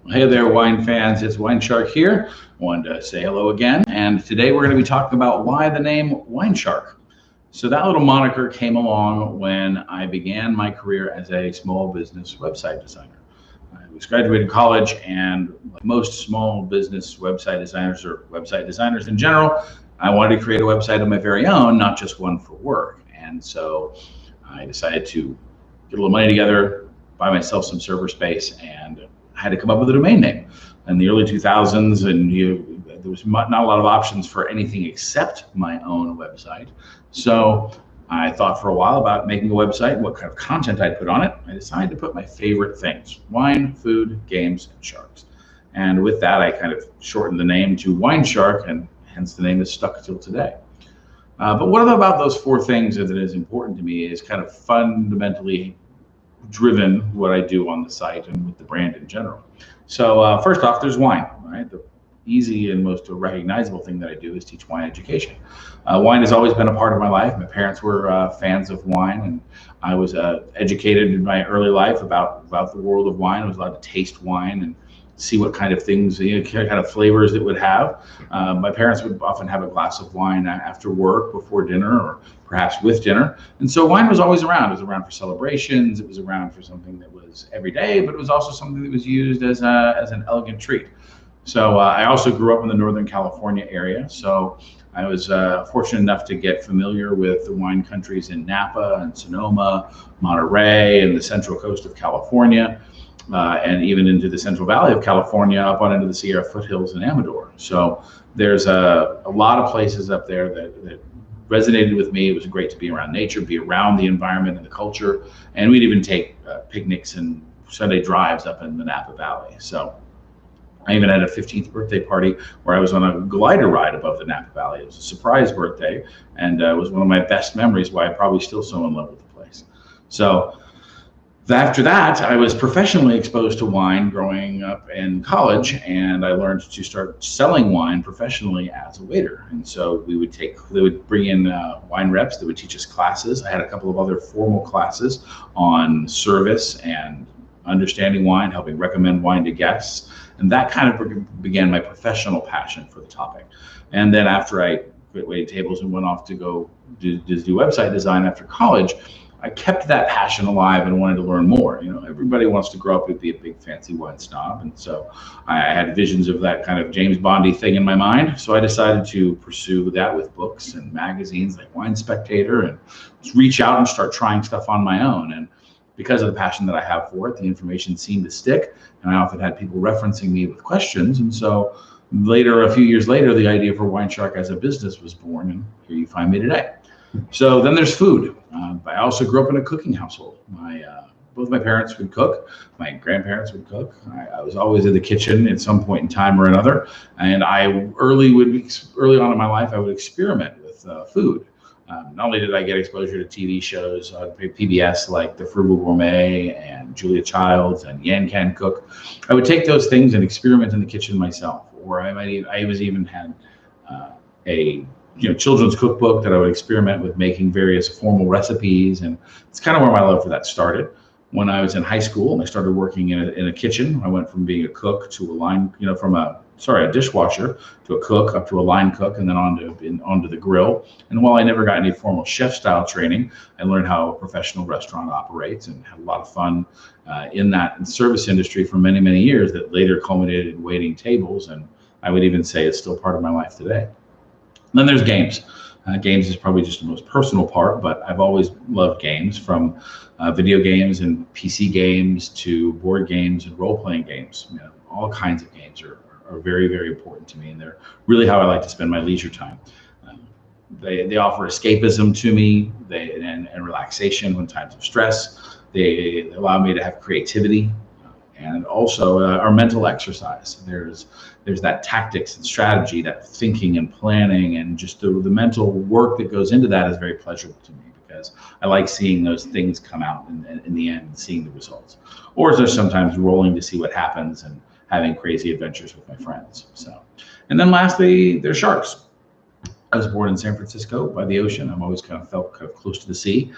Hey there, wine fans. It's WineShark here. I wanted to say hello again. And today we're going to be talking about why the name WineShark. So that little moniker came along when I began my career as a small business website designer. I was graduating college, and like most small business website designers or website designers in general, I wanted to create a website of my very own, not just one for work. And so I decided to get a little money together, buy myself some server space, and I had to come up with a domain name. In the early 2000s, there was not a lot of options for anything except my own website. So I thought for a while about making a website and what kind of content I'd put on it. I decided to put my favorite things: wine, food, games, and sharks. And with that, I kind of shortened the name to WineShark, and hence the name is stuck till today. But what about those four things that is important to me is kind of fundamentally driven what I do on the site and with the brand in general. So first off, there's wine, right? The easy and most recognizable thing that I do is teach wine education. Wine has always been a part of my life. My parents were fans of wine, and I was educated in my early life about the world of wine. I was allowed to taste wine and see what kind of things, kind of flavors it would have. My parents would often have a glass of wine after work, before dinner, or perhaps with dinner. And so wine was always around. It was around for celebrations. It was around for something that was every day, but it was also something that was used as an elegant treat. So I also grew up in the Northern California area. So I was fortunate enough to get familiar with the wine countries in Napa and Sonoma, Monterey, and the central coast of California. And even into the Central Valley of California, up on into the Sierra foothills and Amador. So there's a lot of places up there that resonated with me. It was great to be around nature, be around the environment and the culture. And we'd even take picnics and Sunday drives up in the Napa Valley. So I even had a 15th birthday party where I was on a glider ride above the Napa Valley. It was a surprise birthday, and it was one of my best memories, why I'm probably still so in love with the place. So after that, I was professionally exposed to wine growing up in college, and I learned to start selling wine professionally as a waiter. And so they would bring in wine reps that would teach us classes. I had a couple of other formal classes on service and understanding wine, helping recommend wine to guests. And that kind of began my professional passion for the topic. And then after I quit waiting tables and went off to go do website design after college, I kept that passion alive and wanted to learn more. Everybody wants to grow up and be a big fancy wine snob. And so I had visions of that kind of James Bondy thing in my mind. So I decided to pursue that with books and magazines like Wine Spectator, and just reach out and start trying stuff on my own. And because of the passion that I have for it, the information seemed to stick. And I often had people referencing me with questions. And so a few years later, the idea for WineShark as a business was born. And here you find me today. So then there's food. I also grew up in a cooking household. Both my parents would cook. My grandparents would cook. I was always in the kitchen at some point in time or another. And early on in my life, I would experiment with food. Not only did I get exposure to TV shows on PBS like The Frugal Gourmet and Julia Childs and Yan Can Cook, I would take those things and experiment in the kitchen myself. Or I even had a children's cookbook that I would experiment with, making various formal recipes. And it's kind of where my love for that started. When I was in high school and I started working in a kitchen, I went from being a cook to a dishwasher to a cook, up to a line cook, and then onto the grill. And while I never got any formal chef style training, I learned how a professional restaurant operates and had a lot of fun in that service industry for many, many years that later culminated in waiting tables. And I would even say it's still part of my life today. Then there's games. Games is probably just the most personal part, but I've always loved games, from video games and PC games to board games and role-playing games. All kinds of games are very, very important to me, and they're really how I like to spend my leisure time. They offer escapism to me, and relaxation when times of stress. They allow me to have creativity, and also our mental exercise. There's that tactics and strategy, that thinking and planning, and just the mental work that goes into that is very pleasurable to me, because I like seeing those things come out in the end and seeing the results. Or there's sometimes rolling to see what happens and having crazy adventures with my friends. And then lastly, there's sharks. I was born in San Francisco by the ocean. I've always kind of felt close to the sea.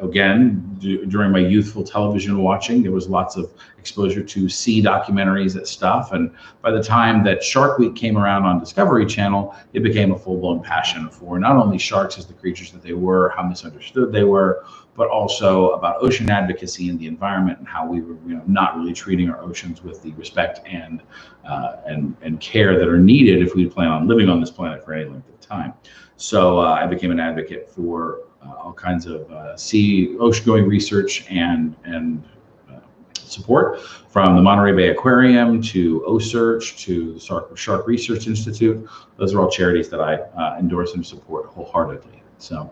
Again, during my youthful television watching, there was lots of exposure to sea documentaries and stuff. And by the time that Shark Week came around on Discovery Channel, it became a full-blown passion for not only sharks as the creatures that they were, how misunderstood they were, but also about ocean advocacy and the environment and how we were, not really treating our oceans with the respect and care that are needed if we plan on living on this planet for any length of time. So I became an advocate for all kinds of ocean-going research and support, from the Monterey Bay Aquarium to OSearch to the Shark Research Institute. Those are all charities that I endorse and support wholeheartedly. So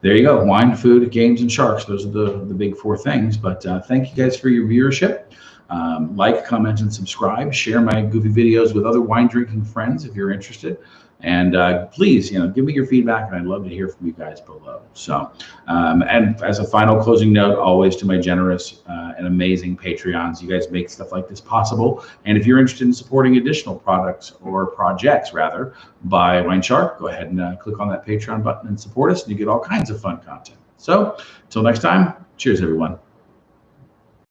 there you go. Wine, food, games, and sharks. Those are the big four things. But thank you guys for your viewership. Like, comment, and subscribe. Share my goofy videos with other wine drinking friends if you're interested. And please, give me your feedback, and I'd love to hear from you guys below. So, and as a final closing note, always to my generous and amazing Patreons, you guys make stuff like this possible. And if you're interested in supporting additional products or projects, rather, by WineShark, go ahead and click on that Patreon button and support us, and you get all kinds of fun content. So, until next time, cheers, everyone.